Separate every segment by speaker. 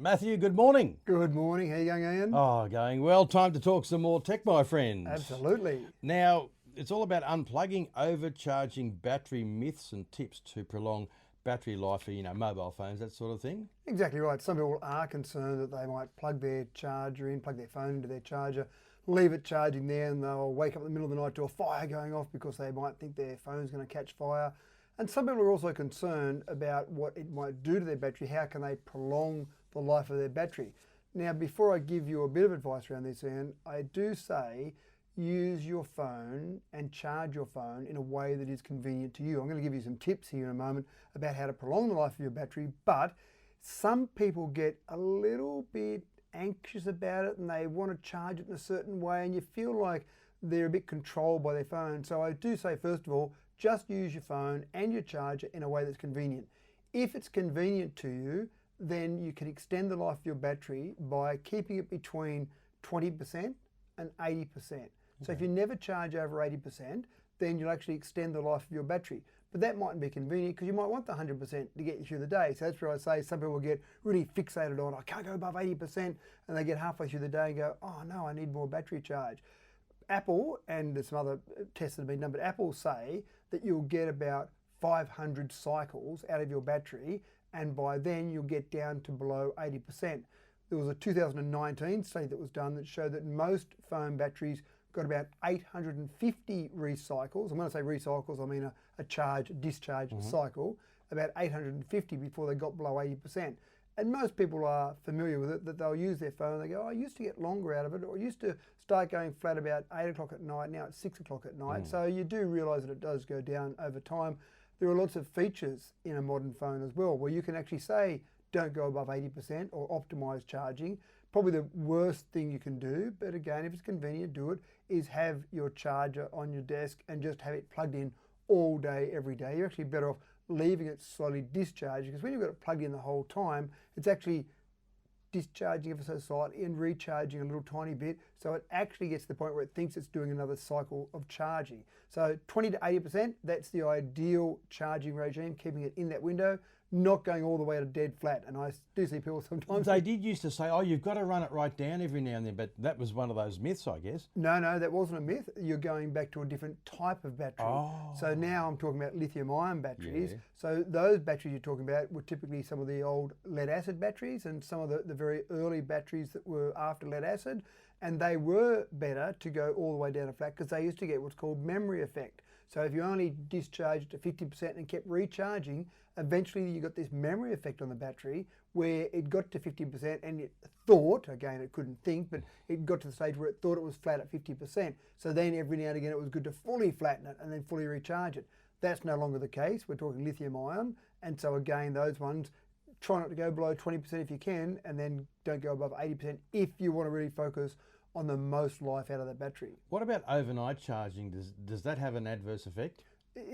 Speaker 1: Matthew, good morning.
Speaker 2: Good morning. How you going, Ian?
Speaker 1: Oh, going well. Time to talk some more tech, my friends.
Speaker 2: Absolutely.
Speaker 1: Now, it's all about unplugging, overcharging battery myths and tips to prolong battery life for, mobile phones, that sort of thing.
Speaker 2: Exactly right. Some people are concerned that they might plug their charger in, plug their phone into their charger, leave it charging there, and they'll wake up in the middle of the night to a fire going off because they might think their phone's going to catch fire. And some people are also concerned about what it might do to their battery. How can they prolong the life of their battery? Now, before I give you a bit of advice around this, Ian, I do say use your phone and charge your phone in a way that is convenient to you. I'm going to give you some tips here in a moment about how to prolong the life of your battery, but some people get a little bit anxious about it and they want to charge it in a certain way, and you feel like they're a bit controlled by their phone. So I do say, first of all, just use your phone and your charger in a way that's convenient. If it's convenient to you, then you can extend the life of your battery by keeping it between 20% and 80%. So if you never charge over 80%, then you'll actually extend the life of your battery. But that mightn't be convenient because you might want the 100% to get you through the day. So that's where I say some people get really fixated on, I can't go above 80%, and they get halfway through the day and go, oh no, I need more battery charge. Apple, and there's some other tests that have been done, but Apple say that you'll get about 500 cycles out of your battery, and by then you'll get down to below 80%. There was a 2019 study that was done that showed that most phone batteries got about 850 recycles. And when I say recycles, I mean a charge-discharge cycle, about 850 before they got below 80%. And most people are familiar with it, that they'll use their phone and they go, oh, I used to get longer out of it, or I used to start going flat about 8 o'clock at night, now it's 6 o'clock at night. So you do realise that it does go down over time. There are lots of features in a modern phone as well, where you can actually say, don't go above 80% or optimise charging. Probably the worst thing you can do, but again, if it's convenient, do it, is have your charger on your desk and just have it plugged in all day, every day. You're actually better off leaving it slowly discharging, because when you've got it plugged in the whole time, it's actually discharging ever so slightly and recharging a little tiny bit, so it actually gets to the point where it thinks it's doing another cycle of charging. So 20 to 80%, that's the ideal charging regime, keeping it in that window, not going all the way to dead flat. And I do see people sometimes...
Speaker 1: They did used to say, oh, you've got to run it right down every now and then, but that was one of those myths, I guess.
Speaker 2: No, that wasn't a myth. You're going back to a different type of battery.
Speaker 1: Oh.
Speaker 2: So now I'm talking about lithium-ion batteries.
Speaker 1: Yeah.
Speaker 2: So those batteries you're talking about were typically some of the old lead-acid batteries and some of the very early batteries that were after lead-acid. And they were better to go all the way down to flat because they used to get what's called memory effect. So if you only discharged to 50% and kept recharging, eventually you got this memory effect on the battery where it got to 50% and it thought, again it couldn't think, but it got to the stage where it thought it was flat at 50%. So then every now and again it was good to fully flatten it and then fully recharge it. That's no longer the case. We're talking lithium ion. And so again, those ones, try not to go below 20% if you can, and then don't go above 80% if you want to really focus on the most life out of that battery.
Speaker 1: What about overnight charging? Does that have an adverse effect?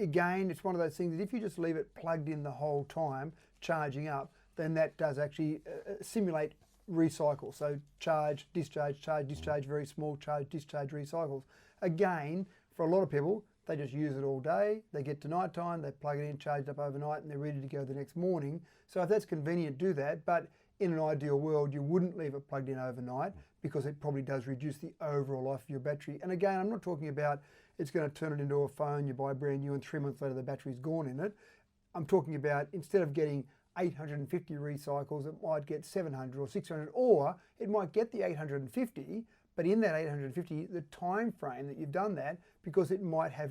Speaker 2: Again, it's one of those things that if you just leave it plugged in the whole time, charging up, then that does actually simulate recycle. So charge, discharge, very small charge, discharge recycles. Again, for a lot of people, they just use it all day, they get to night time, they plug it in, charge it up overnight, and they're ready to go the next morning. So if that's convenient, do that. But in an ideal world, you wouldn't leave it plugged in overnight because it probably does reduce the overall life of your battery. And again, I'm not talking about it's going to turn it into a phone you buy brand new and 3 months later the battery's gone in it. I'm talking about instead of getting 850 recycles, it might get 700 or 600, or it might get the 850, but in that 850, the time frame that you've done that, because it might have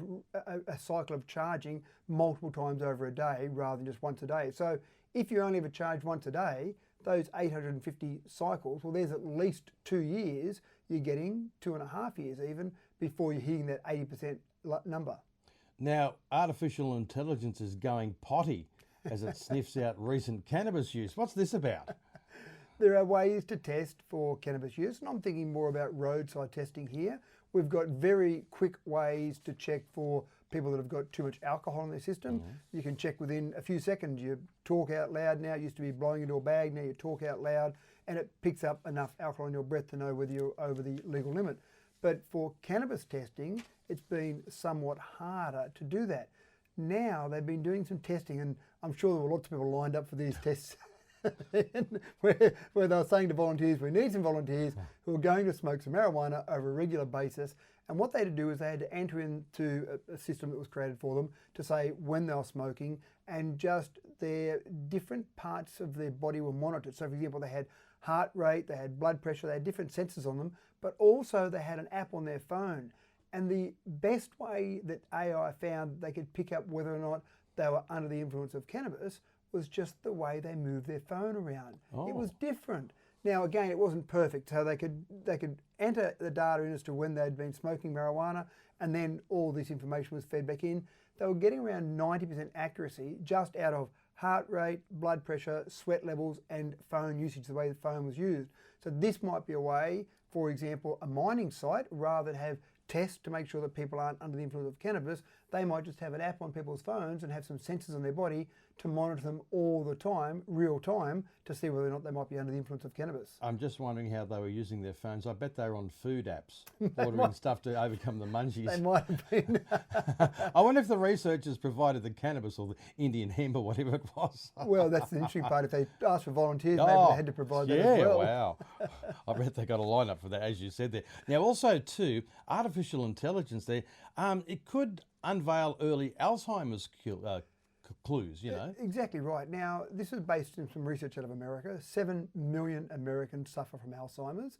Speaker 2: a cycle of charging multiple times over a day rather than just once a day. So if you only ever charge once a day, those 850 cycles, well, there's at least 2 years, you're getting 2.5 years even, before you're hitting that 80% number.
Speaker 1: Now, artificial intelligence is going potty as it sniffs out recent cannabis use. What's this about?
Speaker 2: There are ways to test for cannabis use, and I'm thinking more about roadside testing here. We've got very quick ways to check for people that have got too much alcohol in their system. You can check within a few seconds. You talk out loud now. It used to be blowing into a bag. Now you talk out loud and it picks up enough alcohol in your breath to know whether you're over the legal limit. But for cannabis testing, it's been somewhat harder to do that. Now they've been doing some testing, and I'm sure there were lots of people lined up for these tests where they were saying to volunteers, we need some volunteers who are going to smoke some marijuana over a regular basis. And what they had to do is they had to enter into a system that was created for them to say when they were smoking, and just their different parts of their body were monitored. So for example, they had heart rate, they had blood pressure, they had different sensors on them, but also they had an app on their phone. And the best way that AI found they could pick up whether or not they were under the influence of cannabis was just the way they moved their phone around.
Speaker 1: Oh.
Speaker 2: It was different. Now again, it wasn't perfect, so they could enter the data in as to when they'd been smoking marijuana, and then all this information was fed back in. They were getting around 90% accuracy just out of heart rate, blood pressure, sweat levels, and phone usage, the way the phone was used. So this might be a way, for example, a mining site, rather than have tests to make sure that people aren't under the influence of cannabis, they might just have an app on people's phones and have some sensors on their body to monitor them all the time, real time, to see whether or not they might be under the influence of cannabis.
Speaker 1: I'm just wondering how they were using their phones. I bet they were on food apps, ordering stuff to overcome the munchies.
Speaker 2: They might have been.
Speaker 1: I wonder if the researchers provided the cannabis or the Indian hemp or whatever it was.
Speaker 2: Well, that's the interesting part. If they asked for volunteers, maybe they had to provide that as well.
Speaker 1: Wow. I bet they got a lineup for that, as you said there. Now, also, too, artificial intelligence there, it could unveil early Alzheimer's clues, you know.
Speaker 2: Exactly right. Now, this is based on some research out of America. 7 million Americans suffer from Alzheimer's.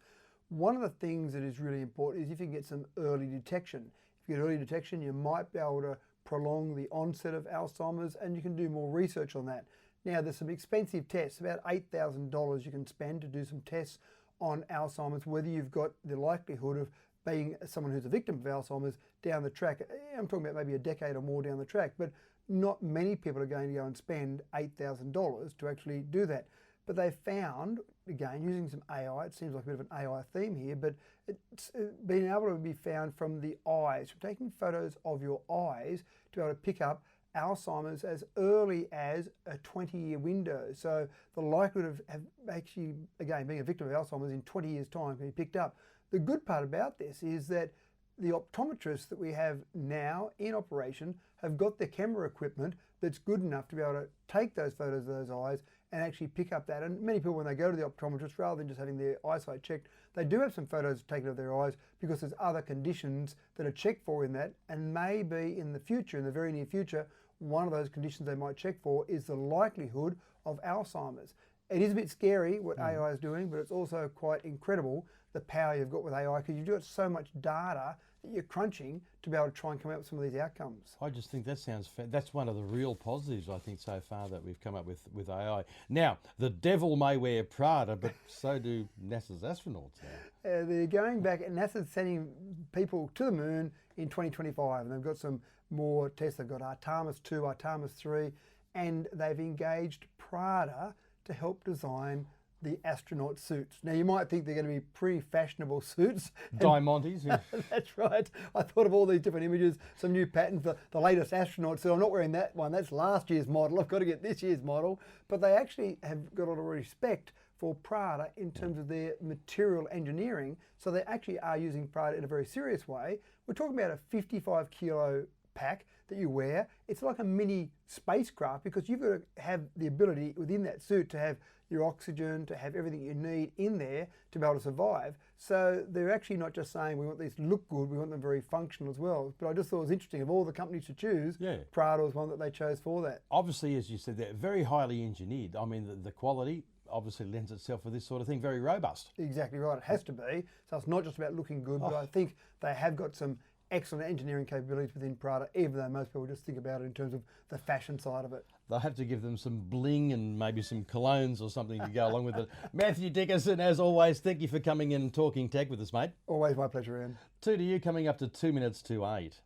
Speaker 2: One of the things that is really important is if you get some early detection. If you get early detection, you might be able to prolong the onset of Alzheimer's, and you can do more research on that. Now, there's some expensive tests, about $8,000 you can spend to do some tests on Alzheimer's, whether you've got the likelihood of being someone who's a victim of Alzheimer's down the track. I'm talking about maybe a decade or more down the track, but not many people are going to go and spend $8,000 to actually do that. But they found, again, using some AI, it seems like a bit of an AI theme here, but it's been able to be found from the eyes, from taking photos of your eyes to be able to pick up Alzheimer's as early as a 20-year window. So the likelihood of actually, again, being a victim of Alzheimer's in 20 years' time can be picked up. The good part about this is that the optometrists that we have now in operation have got the camera equipment that's good enough to be able to take those photos of those eyes and actually pick up that. And many people, when they go to the optometrist, rather than just having their eyesight checked, they do have some photos taken of their eyes because there's other conditions that are checked for in that, and maybe in the future, in the very near future, one of those conditions they might check for is the likelihood of Alzheimer's. It is a bit scary what AI is doing, but it's also quite incredible the power you've got with AI, because you've got so much data that you're crunching to be able to try and come up with some of these outcomes.
Speaker 1: I just think that sounds that's one of the real positives, I think, so far that we've come up with AI. Now, the devil may wear Prada, but so do NASA's astronauts now.
Speaker 2: They're going back, and NASA's sending people to the moon in 2025, and they've got some more tests. They've got Artemis 2, Artemis 3, and they've engaged Prada to help design the astronaut suits. Now, you might think they're going to be pretty fashionable suits.
Speaker 1: Diamantes.
Speaker 2: That's right. I thought of all these different images, some new patterns for the latest astronaut suit. I'm not wearing that one. That's last year's model. I've got to get this year's model. But they actually have got a lot of respect for Prada in terms of their material engineering. So they actually are using Prada in a very serious way. We're talking about a 55 kilo pack that you wear. It's like a mini spacecraft, because you've got to have the ability within that suit to have your oxygen, to have everything you need in there to be able to survive. So they're actually not just saying we want these to look good, we want them very functional as well. But I just thought it was interesting, of all the companies to choose, Prada was one that they chose for that.
Speaker 1: Obviously, as you said, they're very highly engineered. I mean, the quality obviously lends itself for this sort of thing, very robust.
Speaker 2: Exactly right, it has to be. So it's not just about looking good, but I think they have got some excellent engineering capabilities within Prada, even though most people just think about it in terms of the fashion side of it.
Speaker 1: They'll have to give them some bling and maybe some colognes or something to go along with it. Matthew Dickinson, as always, thank you for coming in and talking tech with us, mate.
Speaker 2: Always my pleasure, Ian.
Speaker 1: 2 to you, coming up to 2 minutes to 8.